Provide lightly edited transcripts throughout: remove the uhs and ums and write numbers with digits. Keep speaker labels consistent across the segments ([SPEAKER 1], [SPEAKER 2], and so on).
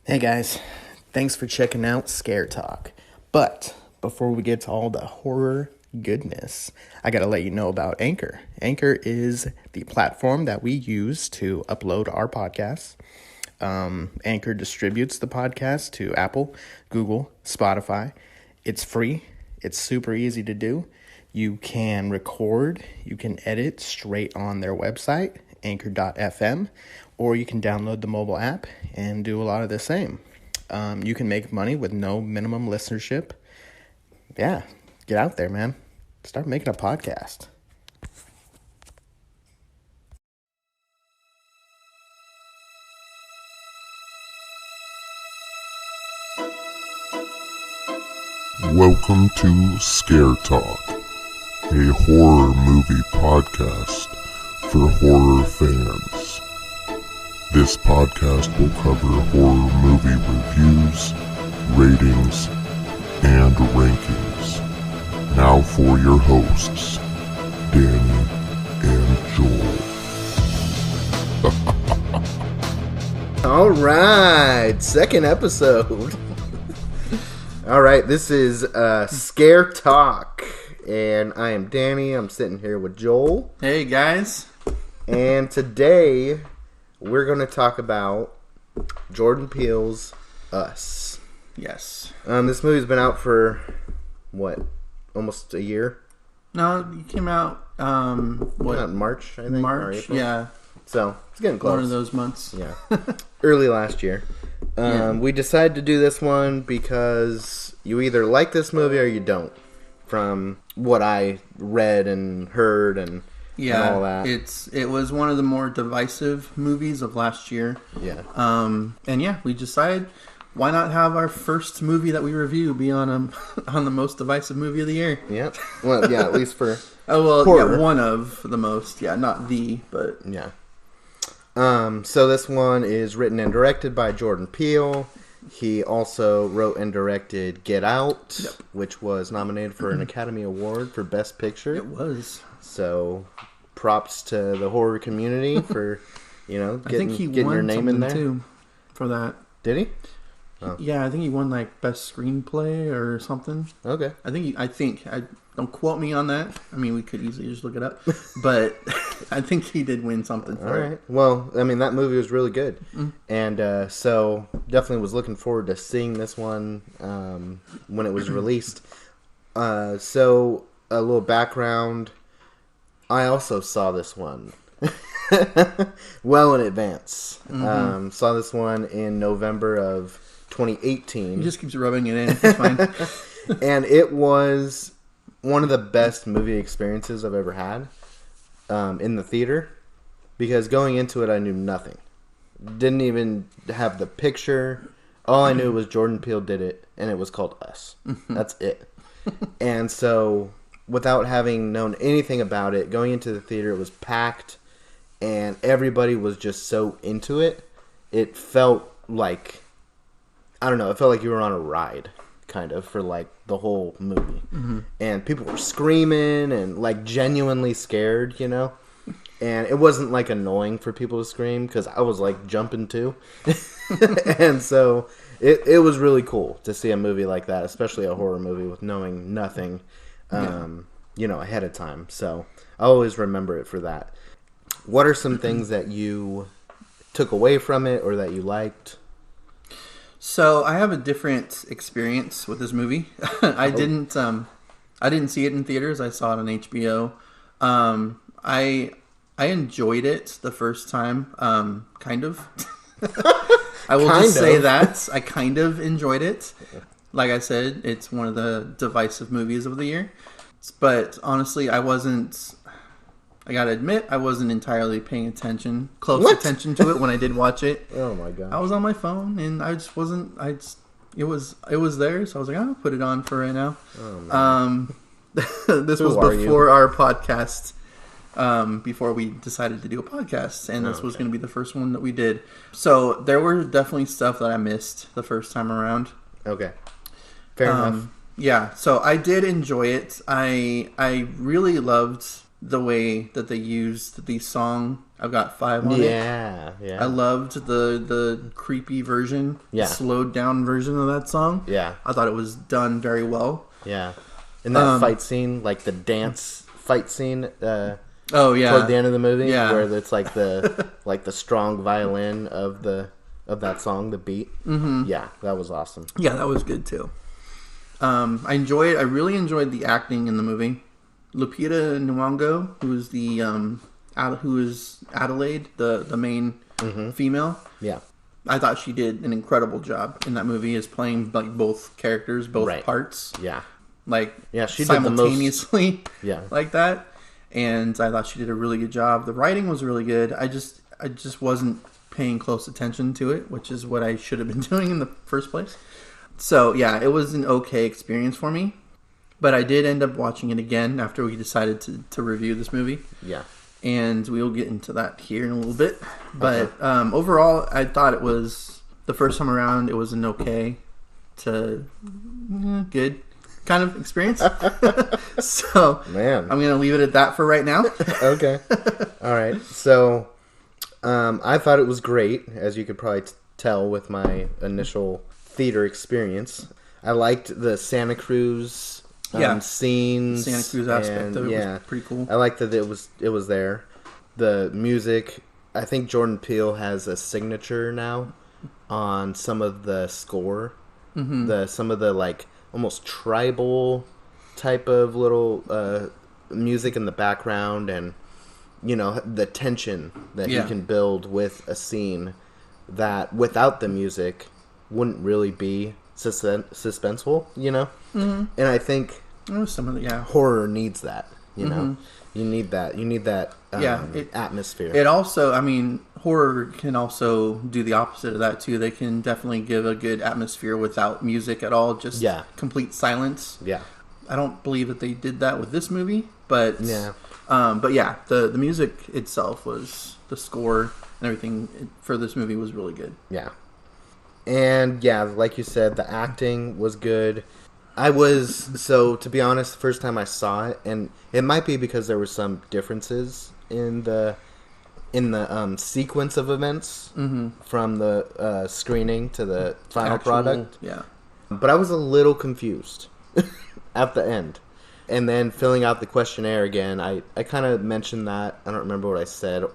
[SPEAKER 1] Hey guys, thanks for checking out Scare Talk. But before we get to all the horror goodness, I gotta let you know about Anchor. Anchor is the platform that we use to upload our podcasts. Anchor distributes the podcast to Apple, Google, Spotify. It's free. It's super easy to do. You can record, you can edit straight on their website, anchor.fm, or you can download the mobile app and do a lot of the same. You can make money with no minimum listenership. Yeah, get out there, man. Start making a podcast.
[SPEAKER 2] Welcome to Scare Talk, a horror movie podcast for horror fans. This podcast will cover horror movie reviews, ratings, and rankings. Now for your hosts, Danny and Joel.
[SPEAKER 1] All right, second episode. All right, this is Scare Talk, and I am Danny. I'm sitting here with Joel.
[SPEAKER 3] Hey, guys.
[SPEAKER 1] And today, we're going to talk about Jordan Peele's Us.
[SPEAKER 3] Yes.
[SPEAKER 1] This movie's been out for, what, almost a year?
[SPEAKER 3] No, it came out,
[SPEAKER 1] Not in March, I think? Or
[SPEAKER 3] March,
[SPEAKER 1] April.
[SPEAKER 3] yeah.
[SPEAKER 1] So, it's getting close.
[SPEAKER 3] One of those months.
[SPEAKER 1] Yeah. Early last year. We decided to do this one because you either like this movie or you don't. From what I read and heard and all that.
[SPEAKER 3] It was one of the more divisive movies of last year.
[SPEAKER 1] Yeah.
[SPEAKER 3] And yeah, we decided why not have our first movie that we review be on on the most divisive movie of the year.
[SPEAKER 1] Yeah. Well, yeah, at least for
[SPEAKER 3] horror. Yeah, one of the most. Yeah, not the, but
[SPEAKER 1] yeah. So this one is written and directed by Jordan Peele. He also wrote and directed Get Out, which was nominated for an Academy Award for Best Picture.
[SPEAKER 3] It was.
[SPEAKER 1] So, props to the horror community for, getting
[SPEAKER 3] I think he
[SPEAKER 1] getting
[SPEAKER 3] won
[SPEAKER 1] your name in there
[SPEAKER 3] too for that.
[SPEAKER 1] Did he? Oh.
[SPEAKER 3] Yeah, I think he won like best screenplay or something.
[SPEAKER 1] Okay.
[SPEAKER 3] I think don't quote me on that. I mean, we could easily just look it up, but I think he did win something for it.
[SPEAKER 1] All right. Well, I mean, that movie was really good, and so definitely was looking forward to seeing this one when it was released. So a little background: I also saw this one well in advance. Saw this one in November of 2018.
[SPEAKER 3] He just keeps rubbing it in. It's fine.
[SPEAKER 1] And it was one of the best movie experiences I've ever had in the theater, because going into it I knew nothing. Didn't even have the picture. All I knew was Jordan Peele did it, and it was called Us. That's it. And so, without having known anything about it, going into the theater, it was packed, and everybody was just so into it. It felt like, I don't know, it felt like you were on a ride, kind of, for like the whole movie. And people were screaming and like genuinely scared, and it wasn't like annoying for people to scream, because I was like jumping too. And so it was really cool to see a movie like that, especially a horror movie, with knowing nothing ahead of time. So I always remember it for that. What are some things that you took away from it or that you liked?
[SPEAKER 3] So I have a different experience with this movie. I didn't see it in theaters. I saw it on HBO. I enjoyed it the first time. Kind of. I will just say that I kind of enjoyed it. Like I said, it's one of the divisive movies of the year. But honestly, I gotta admit, I wasn't entirely paying close attention to it when I did watch it.
[SPEAKER 1] Oh my god!
[SPEAKER 3] I was on my phone and I just wasn't. It was there, so I was like, I'll put it on for right now.
[SPEAKER 1] Oh, man.
[SPEAKER 3] This was before our podcast. Before we decided to do a podcast, and this was going to be the first one that we did. So there were definitely stuff that I missed the first time around.
[SPEAKER 1] Okay, fair enough.
[SPEAKER 3] Yeah, so I did enjoy it. I really loved the way that they used the song I've got 5 on it.
[SPEAKER 1] Yeah.
[SPEAKER 3] I loved the creepy version,
[SPEAKER 1] Yeah.
[SPEAKER 3] the slowed down version of that song.
[SPEAKER 1] Yeah.
[SPEAKER 3] I thought it was done very well.
[SPEAKER 1] Yeah. And that fight scene, like the dance fight scene,
[SPEAKER 3] Oh yeah,
[SPEAKER 1] toward the end of the movie,
[SPEAKER 3] Yeah.
[SPEAKER 1] where it's like the strong violin of that song, the beat. Mm-hmm. Yeah, that was awesome.
[SPEAKER 3] Yeah, that was good too. I really enjoyed the acting in the movie. Lupita Nyong'o, who is Adelaide, the main female.
[SPEAKER 1] Yeah.
[SPEAKER 3] I thought she did an incredible job in that movie, as playing like both characters, both
[SPEAKER 1] Right.
[SPEAKER 3] parts.
[SPEAKER 1] Yeah.
[SPEAKER 3] Like
[SPEAKER 1] she did the most.
[SPEAKER 3] simultaneously.
[SPEAKER 1] Yeah.
[SPEAKER 3] Like that. And I thought she did a really good job. The writing was really good. I just wasn't paying close attention to it, which is what I should have been doing in the first place. So yeah, it was an okay experience for me. But I did end up watching it again after we decided to review this movie.
[SPEAKER 1] Yeah.
[SPEAKER 3] And we'll get into that here in a little bit. But overall, I thought it was, the first time around, it was an okay to good kind of experience. So,
[SPEAKER 1] Man.
[SPEAKER 3] I'm going to leave it at that for right now.
[SPEAKER 1] Okay. All right. So, I thought it was great, as you could probably tell with my initial theater experience. I liked the Santa Cruz scenes.
[SPEAKER 3] Santa Cruz aspect of it was pretty cool.
[SPEAKER 1] I liked that it was there. The music, I think Jordan Peele has a signature now on some of the score. Mm-hmm. Some of the like almost tribal type of little music in the background, and the tension that he can build with a scene that without the music wouldn't really be suspenseful, Mm-hmm. And I think
[SPEAKER 3] Some of the
[SPEAKER 1] horror needs that, You need that atmosphere.
[SPEAKER 3] It also, horror can also do the opposite of that too. They can definitely give a good atmosphere without music at all, just complete silence.
[SPEAKER 1] Yeah.
[SPEAKER 3] I don't believe that they did that with this movie, but
[SPEAKER 1] yeah.
[SPEAKER 3] The music itself was, the score and everything for this movie was really good.
[SPEAKER 1] Yeah. And like you said, the acting was good. To be honest, the first time I saw it, and it might be because there were some differences in the sequence of events from the screening to the final product.
[SPEAKER 3] Yeah.
[SPEAKER 1] But I was a little confused at the end. And then filling out the questionnaire again, I kind of mentioned that. I don't remember what I said.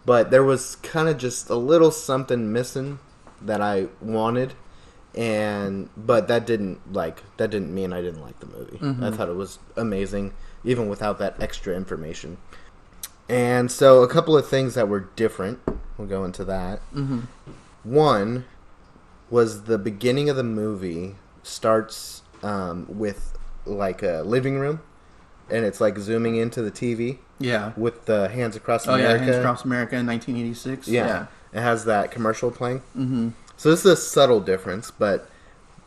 [SPEAKER 1] But there was kind of just a little something missing that I wanted. But that didn't mean I didn't like the movie. Mm-hmm. I thought it was amazing, even without that extra information. And so a couple of things that were different. We'll go into that. Mm-hmm. One was the beginning of the movie starts with like a living room, and it's like zooming into the TV.
[SPEAKER 3] Yeah.
[SPEAKER 1] With the Hands Across America.
[SPEAKER 3] Oh yeah, Hands Across America in 1986. Yeah.
[SPEAKER 1] It has that commercial playing.
[SPEAKER 3] Mm-hmm.
[SPEAKER 1] So this is a subtle difference, but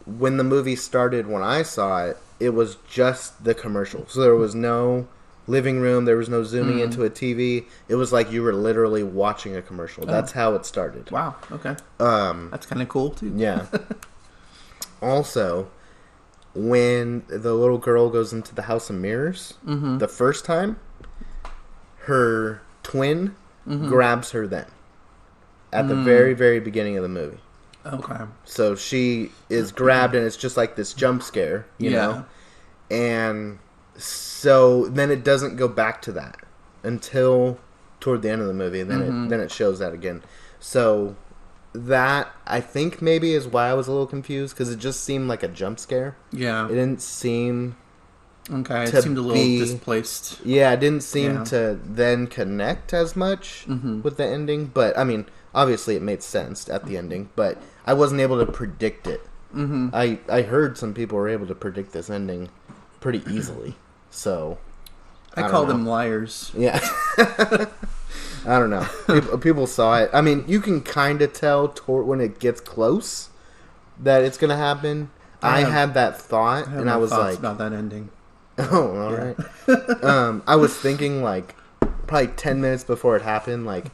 [SPEAKER 1] when the movie started, when I saw it, it was just the commercial. So there was no living room, there was no zooming into a TV. It was like you were literally watching a commercial. That's how it started.
[SPEAKER 3] Wow, okay. That's kind of cool, too.
[SPEAKER 1] Yeah. Also, when the little girl goes into the House of Mirrors, the first time, her twin grabs her then. At the very, very beginning of the movie.
[SPEAKER 3] Okay.
[SPEAKER 1] So she is grabbed, and it's just like this jump scare, you know? And so then it doesn't go back to that until toward the end of the movie. Then it shows that again. So that, I think, maybe is why I was a little confused, because it just seemed like a jump scare.
[SPEAKER 3] Yeah.
[SPEAKER 1] It didn't seem...
[SPEAKER 3] Okay, it seemed a little displaced.
[SPEAKER 1] Yeah, it didn't seem to then connect as much with the ending. But, obviously it made sense at the ending, but I wasn't able to predict it. Mm-hmm. I heard some people were able to predict this ending pretty easily. So
[SPEAKER 3] I call them liars.
[SPEAKER 1] Yeah. I don't know. People saw it. You can kind of tell when it gets close that it's going to happen. I had that thought, and I was like,
[SPEAKER 3] about that ending.
[SPEAKER 1] Oh, all right. I was thinking like probably 10 minutes before it happened, like,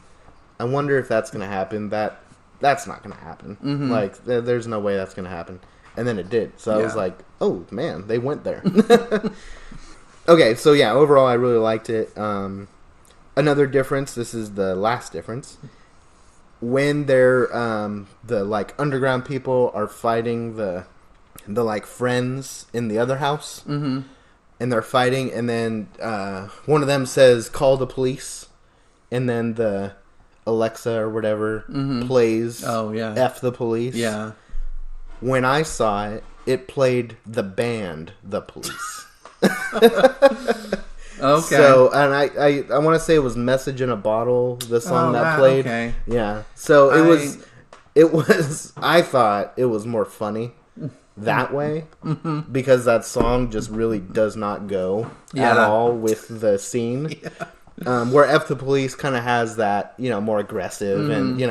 [SPEAKER 1] I wonder if that's going to happen. That's not going to happen. Mm-hmm. Like, there's no way that's going to happen. And then it did. So I was like, oh, man, they went there. Okay, so yeah, overall, I really liked it. another difference. This is the last difference. When they're the like underground people are fighting the like friends in the other house, and they're fighting, and then one of them says, "Call the police," and then the Alexa or whatever plays,
[SPEAKER 3] "Oh yeah,
[SPEAKER 1] F the police."
[SPEAKER 3] Yeah.
[SPEAKER 1] When I saw it, it played the band, The Police.
[SPEAKER 3] Okay.
[SPEAKER 1] So, and I want to say it was "Message in a Bottle," the song that played.
[SPEAKER 3] Okay.
[SPEAKER 1] Yeah. So it was. I thought it was more funny that way because that song just really does not go at all with the scene. Where F the Police kind of has that, more aggressive and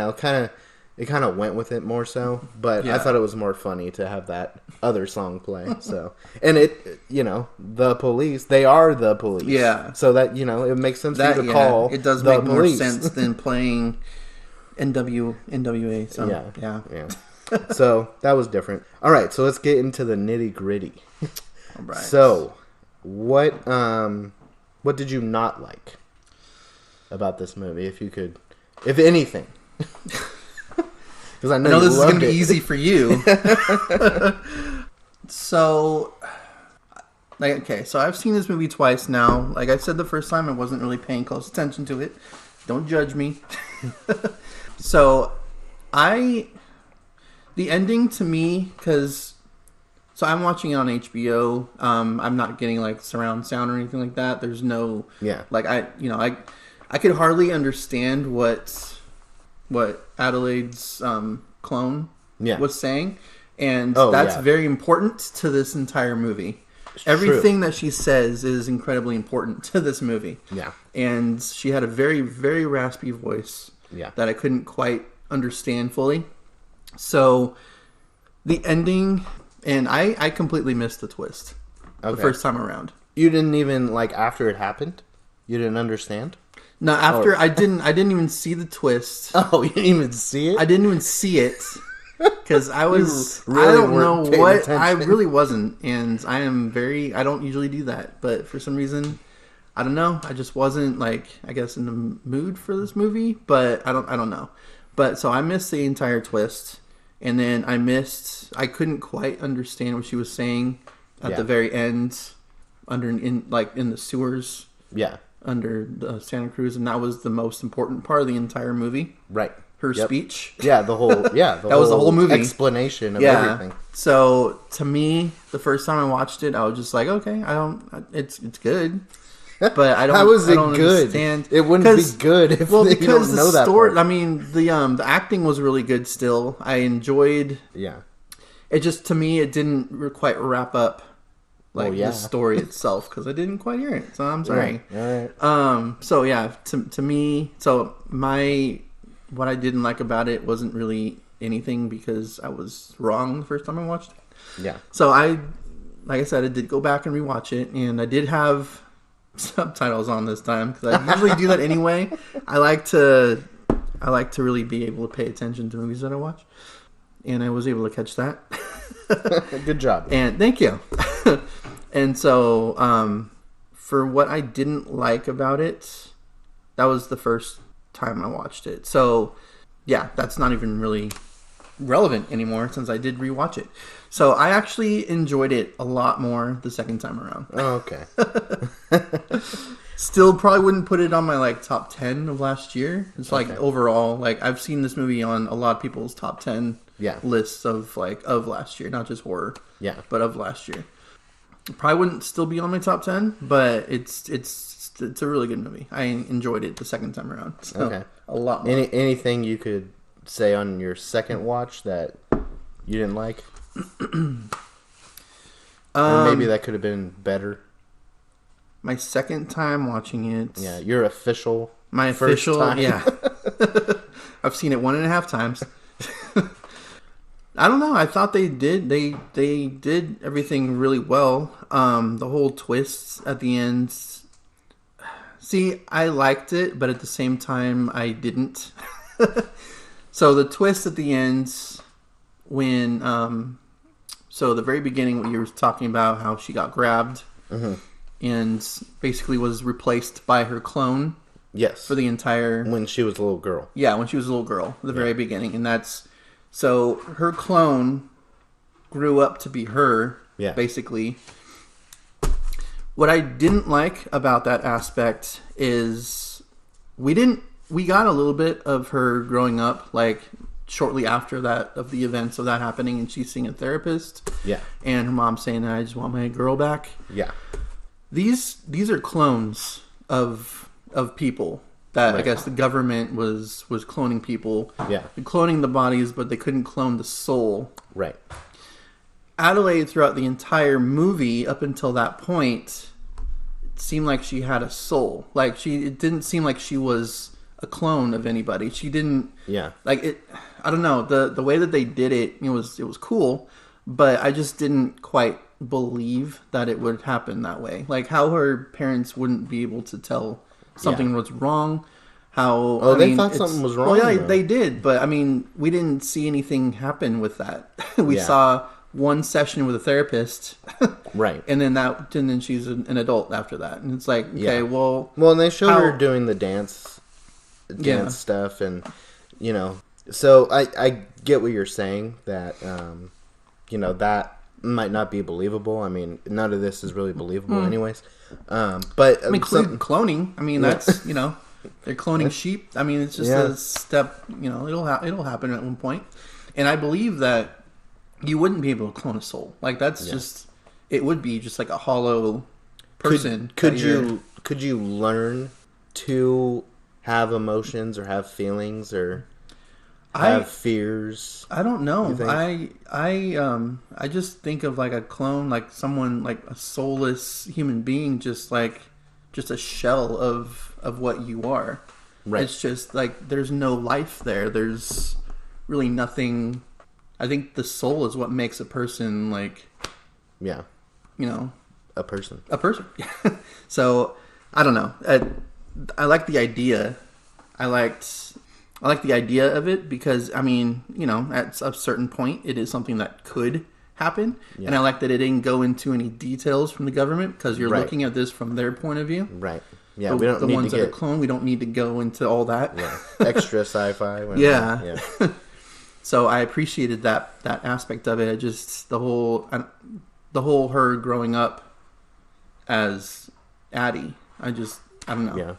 [SPEAKER 1] it kind of went with it more so. But I thought it was more funny to have that other song play. So, and the police, they are the police.
[SPEAKER 3] Yeah.
[SPEAKER 1] So that it makes sense for you to call.
[SPEAKER 3] It does
[SPEAKER 1] the
[SPEAKER 3] make
[SPEAKER 1] police.
[SPEAKER 3] more sense than playing NWA. So,
[SPEAKER 1] yeah. So that was different. All right, so let's get into the nitty gritty.
[SPEAKER 3] All right.
[SPEAKER 1] So, what did you not like about this movie? If you could, if anything, because I know
[SPEAKER 3] this is going to
[SPEAKER 1] it.
[SPEAKER 3] be easy for you. So I've seen this movie twice now. Like I said the first time, I wasn't really paying close attention to it. Don't judge me. So the ending to me, so I'm watching it on HBO. I'm not getting like surround sound or anything like that. There's no like I could hardly understand what Adelaide's clone was saying, and that's very important to this entire movie. Everything that she says is incredibly important to this movie. Yeah, and she had a very, very raspy voice. Yeah, that I couldn't quite understand fully. So the ending, and I completely missed the twist the first time around.
[SPEAKER 1] You didn't even like after it happened. You didn't understand.
[SPEAKER 3] No, after I didn't even see the twist.
[SPEAKER 1] Oh, you didn't even see it?
[SPEAKER 3] I didn't even see it because I was I don't know what attention. I really wasn't, and I don't usually do that, but for some reason, I don't know. I just wasn't like I guess in the mood for this movie, but I don't know. But so I missed the entire twist, and then I couldn't quite understand what she was saying at the very end, in the sewers. Yeah. Under Santa Cruz, and that was the most important part of the entire movie. Right. Her speech.
[SPEAKER 1] Yeah, that was the whole movie. Explanation of everything.
[SPEAKER 3] So to me, the first time I watched it, I was just like, okay, it's good. But I don't.
[SPEAKER 1] How is it
[SPEAKER 3] don't
[SPEAKER 1] good?
[SPEAKER 3] Understand.
[SPEAKER 1] It wouldn't be good if you don't know that part.
[SPEAKER 3] I mean, the acting was really good. Still, I enjoyed. Yeah. It just to me, it didn't quite wrap up. The story itself, because I didn't quite hear it, so I'm sorry. Yeah. All right. So yeah, to me, what I didn't like about it wasn't really anything because I was wrong the first time I watched it. Yeah. So like I said, I did go back and rewatch it, and I did have subtitles on this time because I usually do that anyway. I like to really be able to pay attention to movies that I watch, and I was able to catch that.
[SPEAKER 1] Good job.
[SPEAKER 3] And thank you. And so, for what I didn't like about it, that was the first time I watched it. So, yeah, that's not even really relevant anymore since I did rewatch it. So, I actually enjoyed it a lot more the second time around.
[SPEAKER 1] Oh, okay.
[SPEAKER 3] Still probably wouldn't put it on my top 10 of last year. It's overall, I've seen this movie on a lot of people's top 10 lists of last year, not just horror. Yeah. But of last year. Probably wouldn't still be on my top 10, but it's a really good movie. I enjoyed it the second time around. So okay. A lot more.
[SPEAKER 1] Anything you could say on your second watch that you didn't like? Or maybe that could have been better.
[SPEAKER 3] My second time watching it.
[SPEAKER 1] Yeah, your official.
[SPEAKER 3] My official, time. Yeah. I've seen it 1.5 times. I don't know. I thought they did everything really well. The whole twist at the end. See, I liked it, but at the same time, I didn't. So the twist at the end, when so the very beginning, when you were talking about how she got grabbed and basically was replaced by her clone.
[SPEAKER 1] Yes.
[SPEAKER 3] For the entire...
[SPEAKER 1] When she was a little girl.
[SPEAKER 3] Yeah, when she was a little girl, at the very beginning. And that's... So, her clone grew up to be her, basically. What I didn't like about that aspect is we got a little bit of her growing up, like, shortly after that, of the events of that happening, and she's seeing a therapist.
[SPEAKER 1] Yeah.
[SPEAKER 3] And her mom saying, I just want my girl back.
[SPEAKER 1] Yeah.
[SPEAKER 3] These are clones of people that I guess the government was cloning people.
[SPEAKER 1] Yeah.
[SPEAKER 3] Cloning the bodies, but they couldn't clone the soul.
[SPEAKER 1] Right.
[SPEAKER 3] Adelaide, throughout the entire movie, up until that point, it seemed like she had a soul. Like, it didn't seem like she was a clone of anybody. She didn't...
[SPEAKER 1] Yeah.
[SPEAKER 3] Like, I don't know. The way that they did it, it was cool, but I just didn't quite believe that it would happen that way. Like, how her parents wouldn't be able to tell something was wrong. How...
[SPEAKER 1] Oh, they thought something was wrong?
[SPEAKER 3] Well, yeah, they did, but, I mean, we didn't see anything happen with that. We saw... one session with a therapist,
[SPEAKER 1] right,
[SPEAKER 3] and then she's an adult after that, and it's like, okay, well,
[SPEAKER 1] and they showed her doing the dance stuff, and so I get what you're saying, that that might not be believable. I mean, none of this is really believable, anyways. But
[SPEAKER 3] I mean, cloning. I mean, that's they're cloning sheep. I mean, it's just a step. It'll happen at one point, and I believe that. You wouldn't be able to clone a soul. Like, that's just... It would be just like a hollow person.
[SPEAKER 1] Could you learn to have emotions or have feelings or have fears?
[SPEAKER 3] I don't know. I just think of like a clone, like someone, like a soulless human being, just a shell of what you are. Right. It's just like there's no life there. There's really nothing... I think the soul is what makes a person like,
[SPEAKER 1] a person.
[SPEAKER 3] A person. So I don't know. I like the idea. I like the idea of it because I mean, at a certain point, it is something that could happen, and I like that it didn't go into any details from the government because you're looking at this from their point of view.
[SPEAKER 1] Right. Yeah. We don't
[SPEAKER 3] the
[SPEAKER 1] need
[SPEAKER 3] ones
[SPEAKER 1] to
[SPEAKER 3] that are cloned. We don't need to go into all that.
[SPEAKER 1] Yeah. Extra sci-fi.
[SPEAKER 3] Yeah. So I appreciated that aspect of it. I just the whole her growing up as Addie. I don't know.
[SPEAKER 1] Yeah.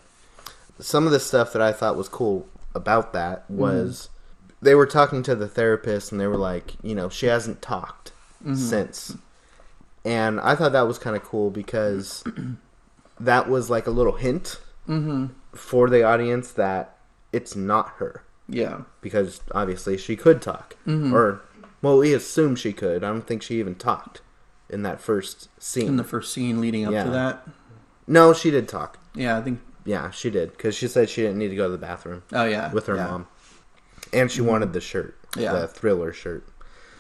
[SPEAKER 1] Some of the stuff that I thought was cool about that was they were talking to the therapist and they were like, she hasn't talked since. And I thought that was kind of cool because that was like a little hint for the audience that it's not her.
[SPEAKER 3] Yeah.
[SPEAKER 1] Because obviously she could talk. Or, well, we assume she could. I don't think she even talked in that first scene.
[SPEAKER 3] In the first scene leading up to that?
[SPEAKER 1] No, she did talk.
[SPEAKER 3] Yeah, I think...
[SPEAKER 1] Yeah, she did. Because she said she didn't need to go to the bathroom.
[SPEAKER 3] Oh, yeah.
[SPEAKER 1] With her mom. And she wanted the shirt.
[SPEAKER 3] Yeah.
[SPEAKER 1] The Thriller shirt.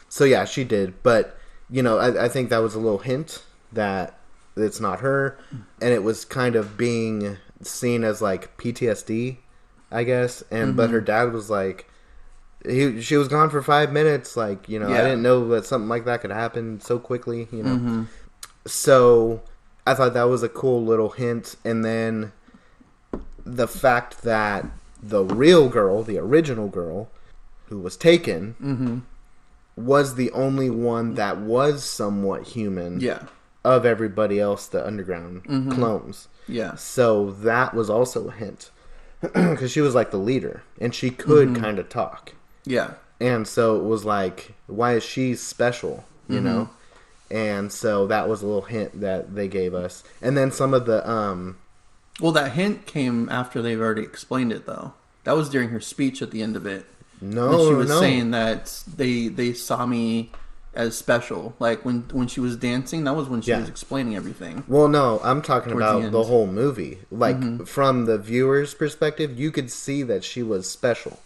[SPEAKER 1] So, yeah, she did. But, I think that was a little hint that it's not her. And it was kind of being seen as, like, PTSD, I guess. And but her dad was like, she was gone for 5 minutes. Like, I didn't know that something like that could happen so quickly, So I thought that was a cool little hint. And then the fact that the real girl, the original girl, who was taken, was the only one that was somewhat human.
[SPEAKER 3] Yeah.
[SPEAKER 1] Of everybody else, the underground clones.
[SPEAKER 3] Yeah.
[SPEAKER 1] So that was also a hint. Because she was like the leader. And she could kind of talk.
[SPEAKER 3] Yeah.
[SPEAKER 1] And so it was like, why is she special? You know? And so that was a little hint that they gave us. And then some of the...
[SPEAKER 3] Well, that hint came after they've already explained it, though. That was during her speech at the end of it.
[SPEAKER 1] No,
[SPEAKER 3] she was saying that they saw me as special. Like, when she was dancing, that was when she was explaining everything.
[SPEAKER 1] Well, no, I'm talking about the whole movie. Like, from the viewer's perspective, you could see that she was special.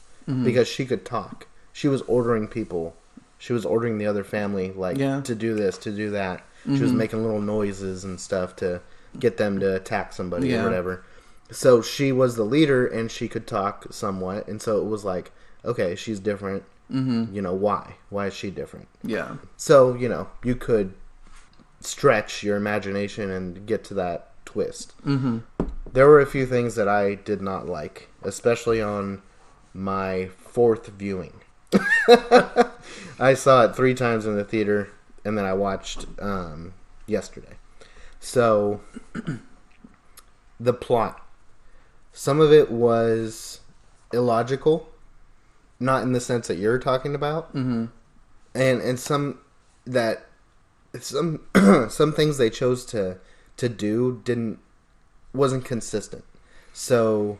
[SPEAKER 1] Because she could talk. She was ordering people. She was ordering the other family, like, to do this, to do that. She was making little noises and stuff to get them to attack somebody or whatever. So she was the leader, and she could talk somewhat. And so it was like, okay, she's different. Why? Why is she different?
[SPEAKER 3] Yeah.
[SPEAKER 1] So, you could stretch your imagination and get to that twist. There were a few things that I did not like, especially on my fourth viewing. I saw it 3 times in the theater, and then I watched yesterday. So, the plot. Some of it was illogical, not in the sense that you're talking about, and some some things they chose to do wasn't consistent. So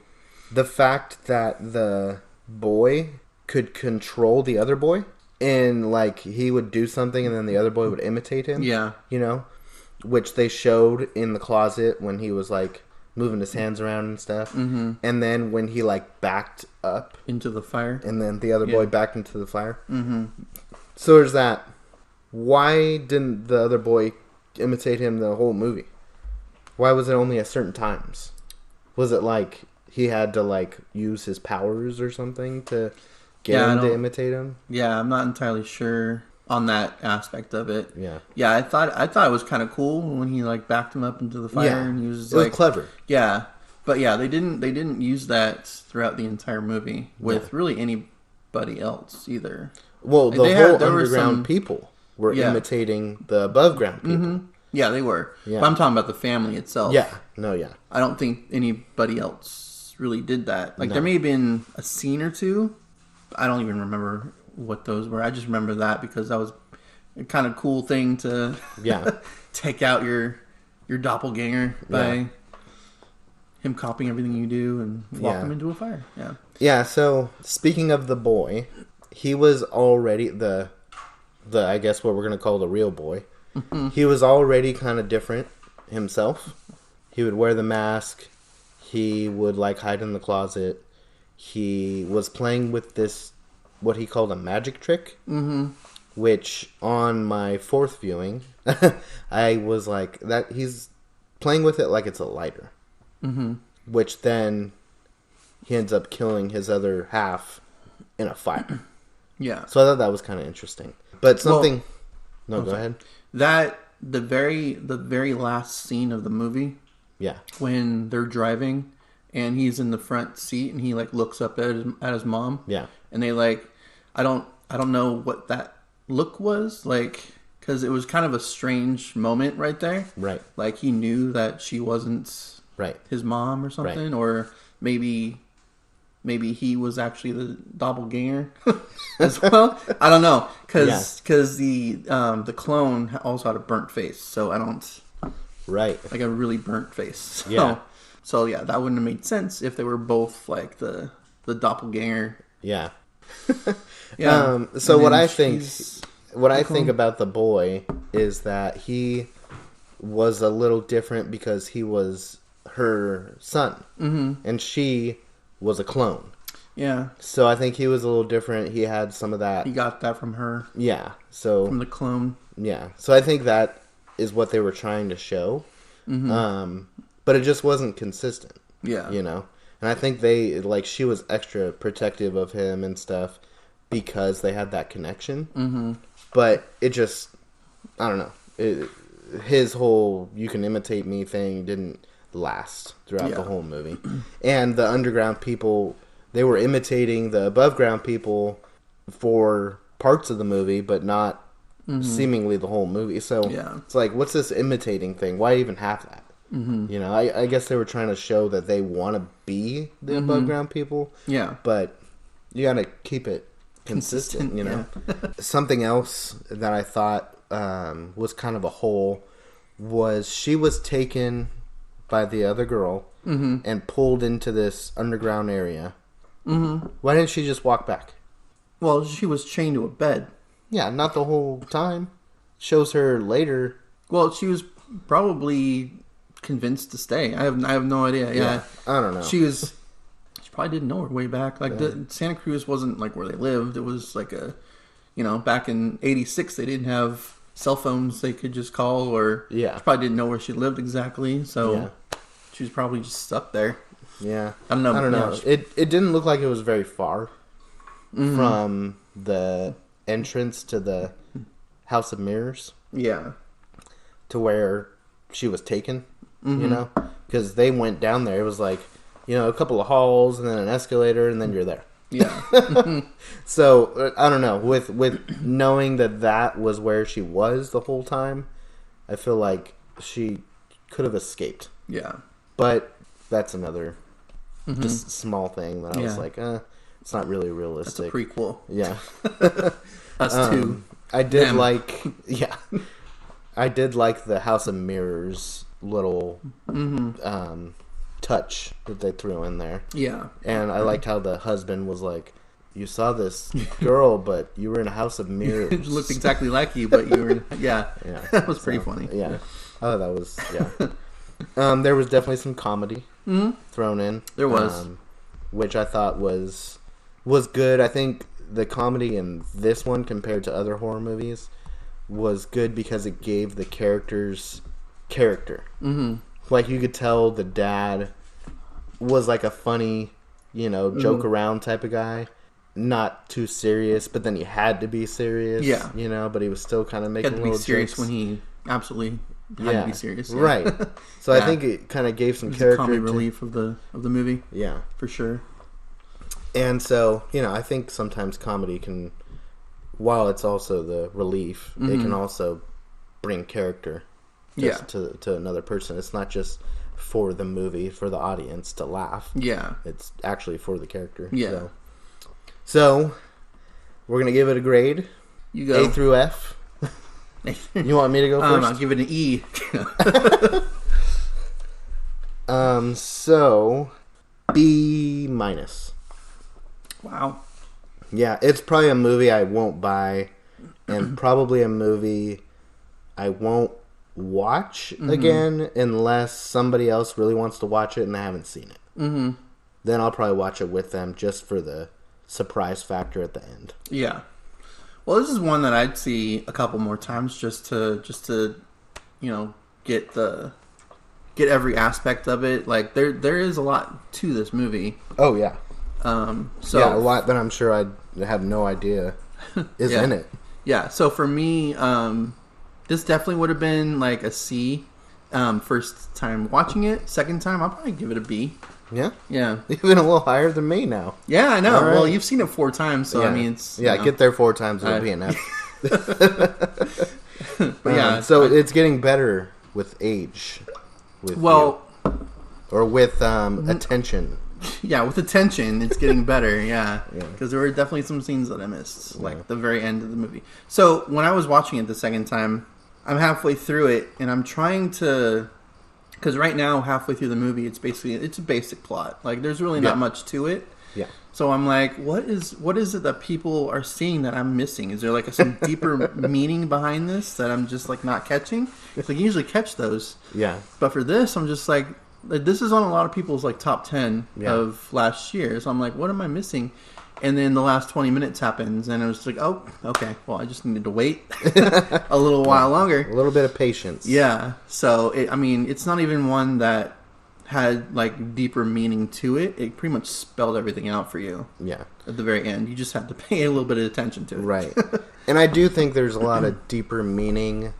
[SPEAKER 1] the fact that the boy could control the other boy, and like he would do something and then the other boy would imitate him, which they showed in the closet when he was like moving his hands around and stuff, and then when he like backed up
[SPEAKER 3] into the fire,
[SPEAKER 1] and then the other boy backed into the fire. So there's that. Why didn't the other boy imitate him the whole movie? Why was it only at certain times? Was it like he had to like use his powers or something to get him to imitate him?
[SPEAKER 3] Yeah, I'm not entirely sure on that aspect of it.
[SPEAKER 1] Yeah.
[SPEAKER 3] I thought it was kind of cool when he like backed him up into the fire and he was like,
[SPEAKER 1] it was clever.
[SPEAKER 3] Yeah, but yeah, they didn't use that throughout the entire movie with really anybody else either.
[SPEAKER 1] Well, the whole underground people were imitating the above ground people.
[SPEAKER 3] Yeah, they were.
[SPEAKER 1] Yeah.
[SPEAKER 3] But I'm talking about the family itself.
[SPEAKER 1] Yeah. No, yeah.
[SPEAKER 3] I don't think anybody else really did that. Like, there may have been a scene or two. I don't even remember what those were. I just remember that because that was a kind of cool thing to take out your doppelganger by him copying everything you do and walk him into a fire. Yeah.
[SPEAKER 1] Yeah, so speaking of the boy, he was already the I guess what we're going to call the real boy. He was already kind of different himself. He would wear the mask. He would like hide in the closet. He was playing with this, what he called a magic trick, which on my fourth viewing, I was like, that he's playing with it like it's a lighter, which then he ends up killing his other half in a fire.
[SPEAKER 3] Yeah.
[SPEAKER 1] So I thought that was kind of interesting. But something... Go ahead.
[SPEAKER 3] That, the very last scene of the movie...
[SPEAKER 1] Yeah.
[SPEAKER 3] When they're driving and he's in the front seat and he like looks up at his mom.
[SPEAKER 1] Yeah.
[SPEAKER 3] And they like, I don't know what that look was like, because it was kind of a strange moment right there.
[SPEAKER 1] Right.
[SPEAKER 3] Like he knew that she wasn't his mom or something, or maybe he was actually the doppelganger as well. I don't know, because the clone also had a burnt face, so I don't.
[SPEAKER 1] Right.
[SPEAKER 3] Like a really burnt face. So yeah, that wouldn't have made sense if they were both like the doppelganger.
[SPEAKER 1] Yeah.
[SPEAKER 3] Yeah.
[SPEAKER 1] So what I think about the boy is that he was a little different because he was her son, and she was a clone.
[SPEAKER 3] Yeah.
[SPEAKER 1] So I think he was a little different. He had some of that.
[SPEAKER 3] He got that from her.
[SPEAKER 1] Yeah. So
[SPEAKER 3] from the clone.
[SPEAKER 1] Yeah. So I think that is what they were trying to show, but it just wasn't consistent.
[SPEAKER 3] Yeah.
[SPEAKER 1] You know, and I think she was extra protective of him and stuff because they had that connection. But it just, I don't know. His whole "you can imitate me" thing didn't last throughout the whole movie, and the underground people, they were imitating the above ground people for parts of the movie, but not. Seemingly the whole movie. So it's like, what's this imitating thing? Why even have that? You know, I guess they were trying to show that they want to be the above ground people.
[SPEAKER 3] Yeah.
[SPEAKER 1] But you got to keep it consistent, you know. Something else that I thought was kind of a hole was she was taken by the other girl and pulled into this underground area. Why didn't she just walk back?
[SPEAKER 3] Well, she was chained to a bed.
[SPEAKER 1] Yeah, not the whole time. Shows her later.
[SPEAKER 3] Well, she was probably convinced to stay. I have no idea. Yeah.
[SPEAKER 1] I don't know.
[SPEAKER 3] She probably didn't know her way back. Like the Santa Cruz wasn't like where they lived. It was like back in '86 they didn't have cell phones they could just call, or she probably didn't know where she lived exactly. So she was probably just stuck there.
[SPEAKER 1] Yeah.
[SPEAKER 3] I don't know.
[SPEAKER 1] It didn't look like it was very far from the entrance to the House of Mirrors.
[SPEAKER 3] Yeah.
[SPEAKER 1] To where she was taken, you know? because they went down there. It was like, a couple of halls and then an escalator, and then you're there.
[SPEAKER 3] Yeah.
[SPEAKER 1] So I don't know. With knowing that was where she was the whole time, I feel like she could have escaped.
[SPEAKER 3] Yeah.
[SPEAKER 1] But that's another just small thing that I was like, it's not really realistic.
[SPEAKER 3] That's a prequel.
[SPEAKER 1] Yeah.
[SPEAKER 3] Us two.
[SPEAKER 1] I did like, I did like the House of Mirrors little touch that they threw in there.
[SPEAKER 3] Yeah.
[SPEAKER 1] And I liked how the husband was like, you saw this girl, but you were in a house of mirrors.
[SPEAKER 3] It looked exactly like you, but you were in, yeah. That was pretty funny.
[SPEAKER 1] Yeah. Oh, that was, there was definitely some comedy thrown in.
[SPEAKER 3] There was.
[SPEAKER 1] Which I thought was good. I think the comedy in this one compared to other horror movies was good because it gave the characters character. Mm-hmm. Like, you could tell the dad was like a funny, joke around type of guy. Not too serious, but then he had to be serious.
[SPEAKER 3] Yeah.
[SPEAKER 1] But he was still kind of making little jokes.
[SPEAKER 3] He had to be serious when he absolutely had to be serious. Yeah.
[SPEAKER 1] Right. So I think it kind of gave some character.
[SPEAKER 3] Comic relief of the movie.
[SPEAKER 1] Yeah.
[SPEAKER 3] For sure.
[SPEAKER 1] And so, I think sometimes comedy can, while it's also the relief, it can also bring character to another person. It's not just for the movie, for the audience to laugh.
[SPEAKER 3] Yeah.
[SPEAKER 1] It's actually for the character.
[SPEAKER 3] Yeah.
[SPEAKER 1] So we're going to give it a grade.
[SPEAKER 3] You go.
[SPEAKER 1] A through F. You want me to go first?
[SPEAKER 3] I'll give it an E.
[SPEAKER 1] So B minus.
[SPEAKER 3] Wow.
[SPEAKER 1] Yeah, it's probably a movie I won't buy, and probably a movie I won't watch again unless somebody else really wants to watch it and they haven't seen it. Mm-hmm. Then I'll probably watch it with them just for the surprise factor at the end.
[SPEAKER 3] Yeah. Well, this is one that I'd see a couple more times just to get every aspect of it. Like there is a lot to this movie.
[SPEAKER 1] Oh yeah.
[SPEAKER 3] So
[SPEAKER 1] a lot that I'm sure I have no idea is in it.
[SPEAKER 3] Yeah. So for me, this definitely would have been like a C. First time watching it. Second time, I'll probably give it a B.
[SPEAKER 1] Yeah?
[SPEAKER 3] Yeah.
[SPEAKER 1] Even a little higher than me now.
[SPEAKER 3] Yeah, I know.
[SPEAKER 1] Right.
[SPEAKER 3] Well, you've seen it 4 times, so I mean, it's...
[SPEAKER 1] get there 4 times, it'll be an F. So it's getting better with age. With attention.
[SPEAKER 3] Yeah, with attention, it's getting better, yeah. Because there were definitely some scenes that I missed, like the very end of the movie. So, when I was watching it the second time, I'm halfway through it, and I'm trying to... Because right now, halfway through the movie, it's a basic plot. Like, there's really not much to it.
[SPEAKER 1] Yeah.
[SPEAKER 3] So I'm like, what is it that people are seeing that I'm missing? Is there like some deeper meaning behind this that I'm just like not catching? Like, you usually catch those.
[SPEAKER 1] Yeah.
[SPEAKER 3] But for this, I'm just like this is on a lot of people's like top 10 of last year. So I'm like, what am I missing? And then the last 20 minutes happens, and I was like, oh, okay. Well, I just needed to wait a little while longer.
[SPEAKER 1] A little bit of patience.
[SPEAKER 3] Yeah. So, it's not even one that had, like, deeper meaning to it. It pretty much spelled everything out for you.
[SPEAKER 1] Yeah.
[SPEAKER 3] At the very end. You just had to pay a little bit of attention to it.
[SPEAKER 1] Right. And I do think there's a lot of deeper meaning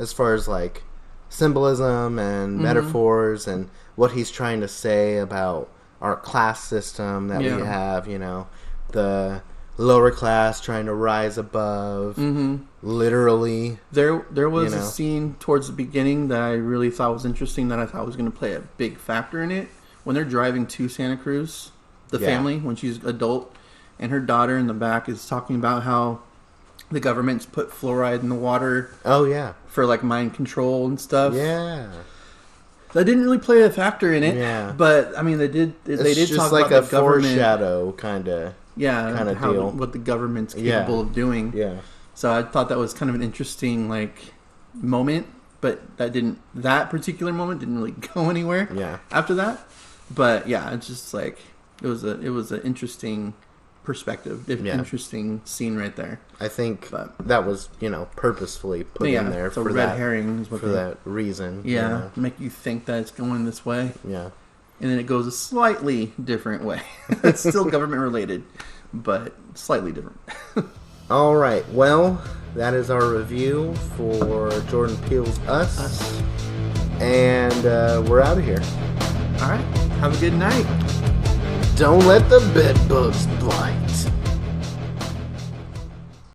[SPEAKER 1] as far as, like, symbolism and metaphors and what he's trying to say about our class system that we have, the lower class trying to rise above, literally.
[SPEAKER 3] There was a scene towards the beginning that I really thought was interesting that I thought was going to play a big factor in it. When they're driving to Santa Cruz, the family, when she's adult, and her daughter in the back is talking about how the government's put fluoride in the water.
[SPEAKER 1] Oh, yeah.
[SPEAKER 3] For, like, mind control and stuff.
[SPEAKER 1] Yeah.
[SPEAKER 3] That didn't really play a factor in it.
[SPEAKER 1] Yeah.
[SPEAKER 3] But, I mean, they did talk
[SPEAKER 1] like
[SPEAKER 3] about the government. It's just like a
[SPEAKER 1] foreshadow kind of deal.
[SPEAKER 3] What the government's capable of doing.
[SPEAKER 1] Yeah.
[SPEAKER 3] So I thought that was kind of an interesting, like, moment. But that particular moment didn't really go anywhere after that. But, yeah, it's just like, it was an interesting perspective, interesting scene right there.
[SPEAKER 1] I think that was, purposefully put in there for
[SPEAKER 3] red herring
[SPEAKER 1] for that reason.
[SPEAKER 3] Yeah, make you think that it's going this way.
[SPEAKER 1] Yeah.
[SPEAKER 3] And then it goes a slightly different way. It's still government related, but slightly different.
[SPEAKER 1] All right. Well, that is our review for Jordan Peele's Us. And we're out of here.
[SPEAKER 3] All right. Have a good night.
[SPEAKER 1] Don't let the bed bugs bite.